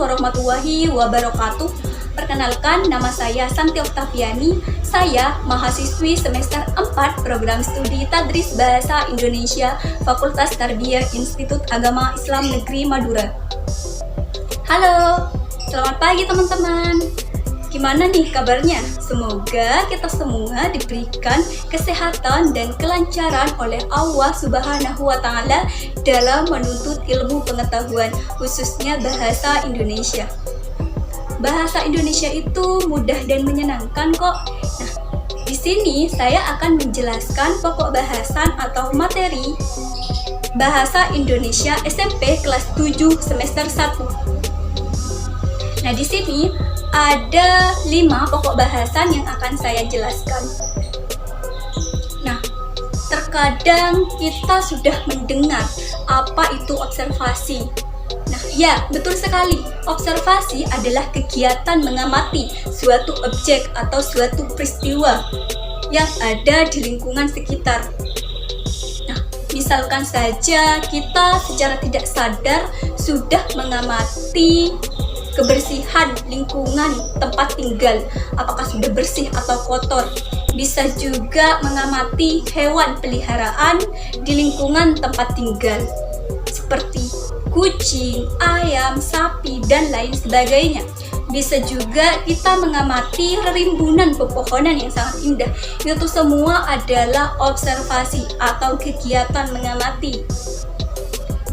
warahmatullahi wabarakatuh. Perkenalkan, nama saya Santi Oktaviani. Saya mahasiswi semester 4 program studi Tadris Bahasa Indonesia Fakultas Tarbiyah Institut Agama Islam Negeri Madura. Halo, selamat pagi teman-teman. Gimana nih kabarnya? Semoga kita semua diberikan kesehatan dan kelancaran oleh Allah Subhanahu wa Ta'ala dalam menuntut ilmu pengetahuan, khususnya bahasa Indonesia. Bahasa Indonesia itu mudah dan menyenangkan kok. Nah, di sini saya akan menjelaskan pokok bahasan atau materi Bahasa Indonesia SMP kelas 7 semester 1. Nah, di sini ada 5 pokok bahasan yang akan saya jelaskan. Nah, terkadang kita sudah mendengar apa itu observasi. Nah, ya, betul sekali. Observasi adalah kegiatan mengamati suatu objek atau suatu peristiwa yang ada di lingkungan sekitar. Nah, misalkan saja kita secara tidak sadar sudah mengamati kebersihan lingkungan tempat tinggal, apakah sudah bersih atau kotor. Bisa juga mengamati hewan peliharaan di lingkungan tempat tinggal, seperti kucing, ayam, sapi, dan lain sebagainya. Bisa juga kita mengamati rimbunan pepohonan yang sangat indah. Itu semua adalah observasi atau kegiatan mengamati.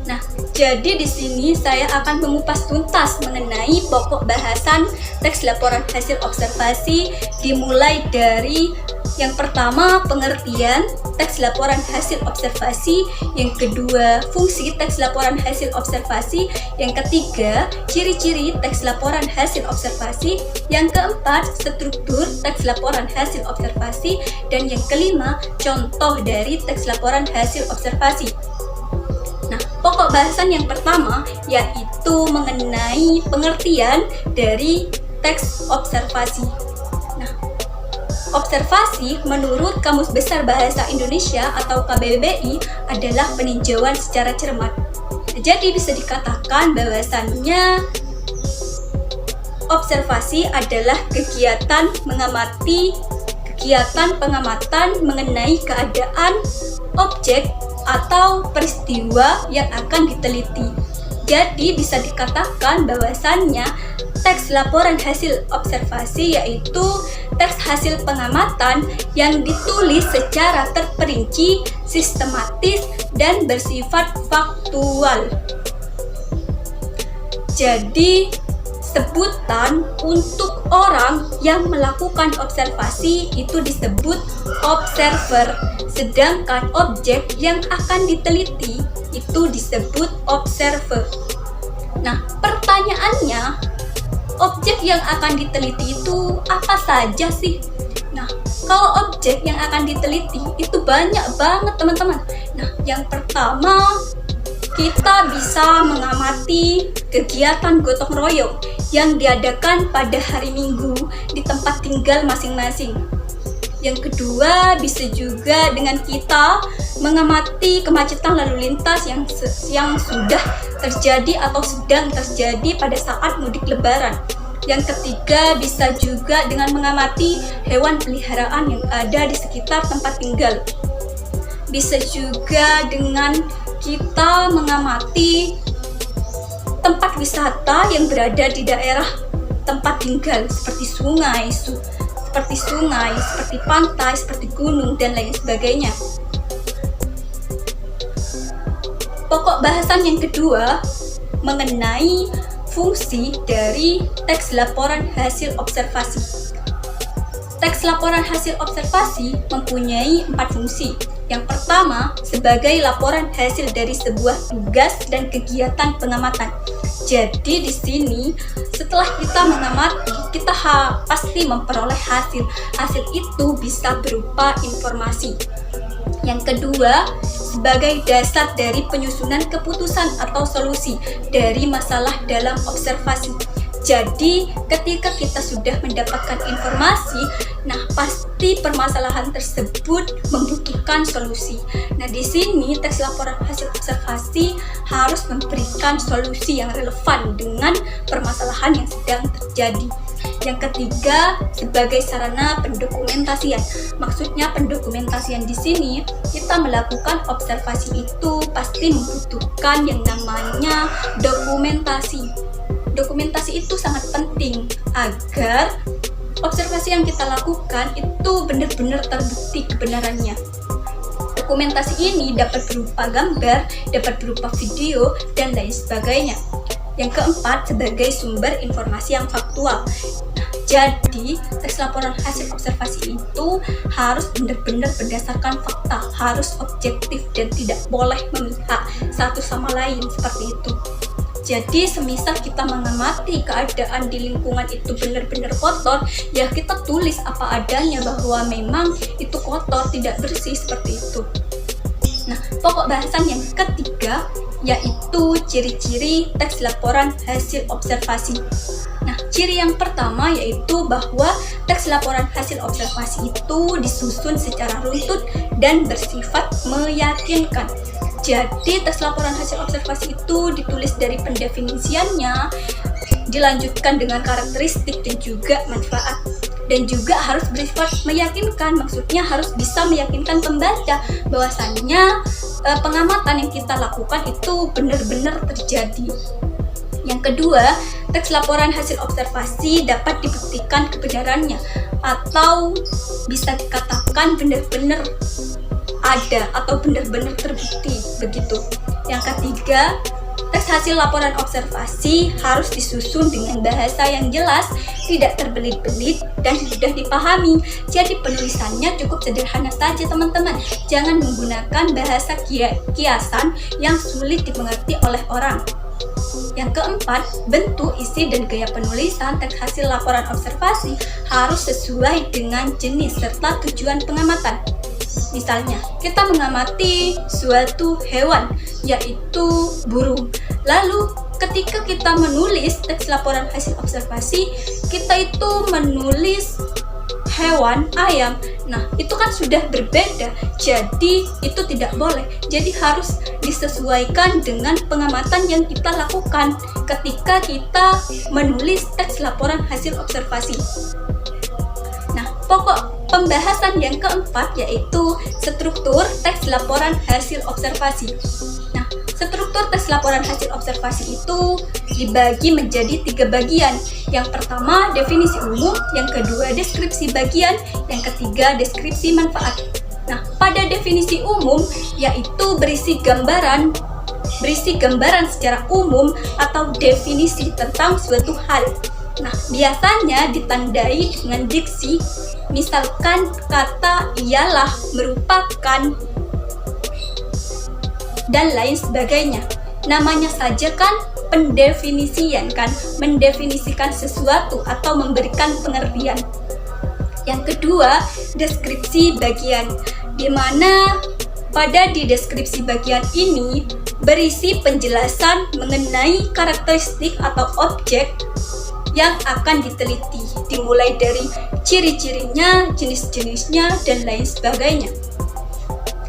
Nah, jadi di sini saya akan mengupas tuntas mengenai pokok bahasan teks laporan hasil observasi, dimulai dari yang pertama, pengertian teks laporan hasil observasi. Yang kedua, fungsi teks laporan hasil observasi. Yang ketiga, ciri-ciri teks laporan hasil observasi. Yang keempat, struktur teks laporan hasil observasi. Dan yang kelima, contoh dari teks laporan hasil observasi. Nah, pokok bahasan yang pertama yaitu mengenai pengertian dari teks observasi. Nah, observasi menurut Kamus Besar Bahasa Indonesia atau KBBI adalah peninjauan secara cermat. Jadi bisa dikatakan bahwasannya observasi adalah kegiatan pengamatan mengenai keadaan objek atau peristiwa yang akan diteliti. Jadi bisa dikatakan bahwasannya teks laporan hasil observasi yaitu teks hasil pengamatan yang ditulis secara terperinci, sistematis, dan bersifat faktual. Jadi sebutan untuk orang yang melakukan observasi itu disebut observer, sedangkan objek yang akan diteliti itu disebut observer. Nah, pertanyaannya, objek yang akan diteliti itu apa saja sih? Nah, kalau objek yang akan diteliti itu banyak banget teman-teman. Nah, yang pertama, kita bisa mengamati kegiatan gotong royong yang diadakan pada hari Minggu di tempat tinggal masing-masing. Yang kedua, bisa juga dengan kita mengamati kemacetan lalu lintas yang sudah terjadi atau sedang terjadi pada saat mudik lebaran. Yang ketiga, bisa juga dengan mengamati hewan peliharaan yang ada di sekitar tempat tinggal. Bisa juga dengan kita mengamati tempat wisata yang berada di daerah tempat tinggal, seperti sungai, seperti pantai, seperti gunung, dan lain sebagainya. Pokok bahasan yang kedua mengenai fungsi dari teks laporan hasil observasi. Teks laporan hasil observasi mempunyai 4 fungsi. Yang pertama, sebagai laporan hasil dari sebuah tugas dan kegiatan pengamatan. Jadi di sini setelah kita mengamati, kita pasti memperoleh hasil. Hasil itu bisa berupa informasi. Yang kedua, sebagai dasar dari penyusunan keputusan atau solusi dari masalah dalam observasi. Jadi ketika kita sudah mendapatkan informasi, nah pasti permasalahan tersebut membutuhkan solusi. Nah di sini teks laporan hasil observasi harus memberikan solusi yang relevan dengan permasalahan yang sedang terjadi. Yang ketiga, sebagai sarana pendokumentasian. Maksudnya pendokumentasian di sini kita melakukan observasi itu pasti membutuhkan yang namanya dokumentasi. Dokumentasi itu sangat penting agar observasi yang kita lakukan itu benar-benar terbukti kebenarannya. Dokumentasi ini dapat berupa gambar, dapat berupa video, dan lain sebagainya. Yang keempat, sebagai sumber informasi yang faktual. Nah, jadi teks laporan hasil observasi itu harus benar-benar berdasarkan fakta, harus objektif dan tidak boleh memihak satu sama lain seperti itu. Jadi semisal kita mengamati keadaan di lingkungan itu benar-benar kotor, ya kita tulis apa adanya bahwa memang itu kotor, tidak bersih seperti itu. Nah, pokok bahasan yang ketiga yaitu ciri-ciri teks laporan hasil observasi. Nah, ciri yang pertama yaitu bahwa teks laporan hasil observasi itu disusun secara runtut dan bersifat meyakinkan. Jadi teks laporan hasil observasi itu ditulis dari pendefinisiannya, dilanjutkan dengan karakteristik dan juga manfaat. Dan juga harus bersifat meyakinkan, maksudnya harus bisa meyakinkan pembaca bahwasannya pengamatan yang kita lakukan itu benar-benar terjadi. Yang kedua, teks laporan hasil observasi dapat dibuktikan kebenarannya atau bisa dikatakan benar-benar ada atau benar-benar terbukti begitu. Yang ketiga, teks hasil laporan observasi harus disusun dengan bahasa yang jelas, tidak terbelit-belit dan mudah dipahami. Jadi penulisannya cukup sederhana saja teman-teman. Jangan menggunakan bahasa kiasan yang sulit dimengerti oleh orang. Yang keempat, bentuk, isi, dan gaya penulisan teks hasil laporan observasi harus sesuai dengan jenis serta tujuan pengamatan. Misalnya, kita mengamati suatu hewan, yaitu burung. Lalu, ketika kita menulis teks laporan hasil observasi, kita itu menulis hewan ayam. Nah, itu kan sudah berbeda, jadi itu tidak boleh. Jadi harus disesuaikan dengan pengamatan yang kita lakukan ketika kita menulis teks laporan hasil observasi. Nah, pokok pembahasan yang keempat yaitu struktur teks laporan hasil observasi. Nah, struktur teks laporan hasil observasi itu dibagi menjadi 3 bagian. Yang pertama, definisi umum, yang kedua, deskripsi bagian, yang ketiga, deskripsi manfaat. Nah, pada definisi umum yaitu berisi gambaran secara umum atau definisi tentang suatu hal. Nah, biasanya ditandai dengan diksi, misalkan kata ialah, merupakan, dan lain sebagainya. Namanya saja kan pendefinisian kan, mendefinisikan sesuatu atau memberikan pengertian. Yang kedua, deskripsi bagian, di mana di deskripsi bagian ini berisi penjelasan mengenai karakteristik atau objek yang akan diteliti, dimulai dari ciri-cirinya, jenis-jenisnya, dan lain sebagainya.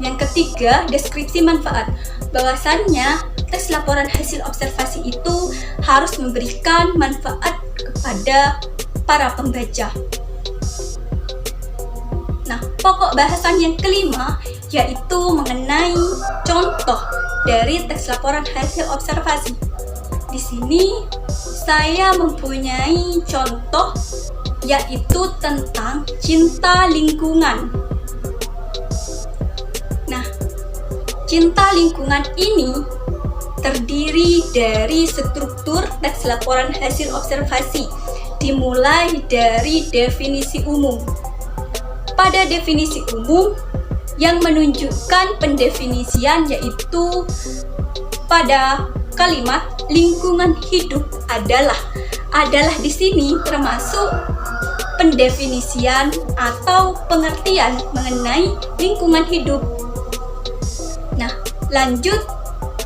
Yang ketiga, deskripsi manfaat, bahwasannya teks laporan hasil observasi itu harus memberikan manfaat kepada para pembaca. Nah, pokok bahasan yang kelima yaitu mengenai contoh dari teks laporan hasil observasi. Di sini saya mempunyai contoh yaitu tentang cinta lingkungan. Nah, cinta lingkungan ini terdiri dari struktur teks laporan hasil observasi, dimulai dari definisi umum. Pada definisi umum yang menunjukkan pendefinisian yaitu pada kalimat lingkungan hidup adalah di sini termasuk pendefinisian atau pengertian mengenai lingkungan hidup. Nah, lanjut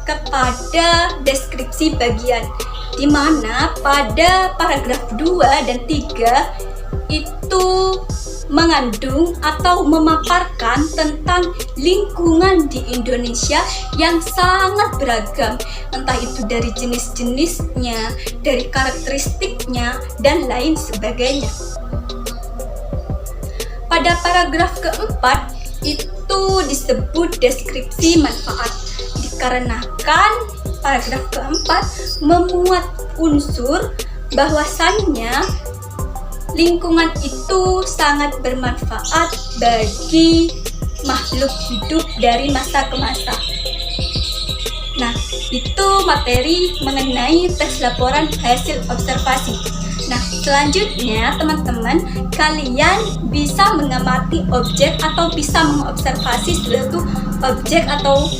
kepada deskripsi bagian. di mana pada paragraf 2 dan 3 itu mengandung atau memaparkan tentang lingkungan di Indonesia yang sangat beragam, entah itu dari jenis-jenisnya, dari karakteristiknya, dan lain sebagainya. Pada paragraf keempat itu disebut deskripsi manfaat, dikarenakan paragraf keempat memuat unsur bahwasannya lingkungan itu sangat bermanfaat bagi makhluk hidup dari masa ke masa. Nah, itu materi mengenai teks laporan hasil observasi. Nah, selanjutnya teman-teman, kalian bisa mengamati objek atau bisa mengobservasi suatu objek atau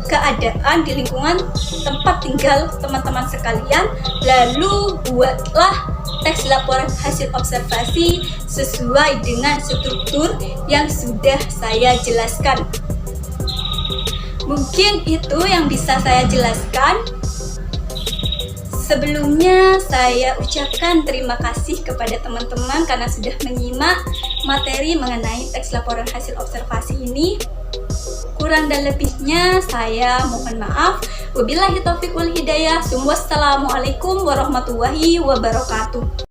keadaan di lingkungan tempat tinggal teman-teman sekalian, lalu buatlah teks laporan hasil observasi sesuai dengan struktur yang sudah saya jelaskan. Mungkin itu yang bisa saya jelaskan. Sebelumnya saya ucapkan terima kasih kepada teman-teman karena sudah menyimak materi mengenai teks laporan hasil observasi ini. Kurang dan lebihnya saya mohon maaf. Wabillahi taufiq wal hidayah. Wassalamualaikum warahmatullahi wabarakatuh.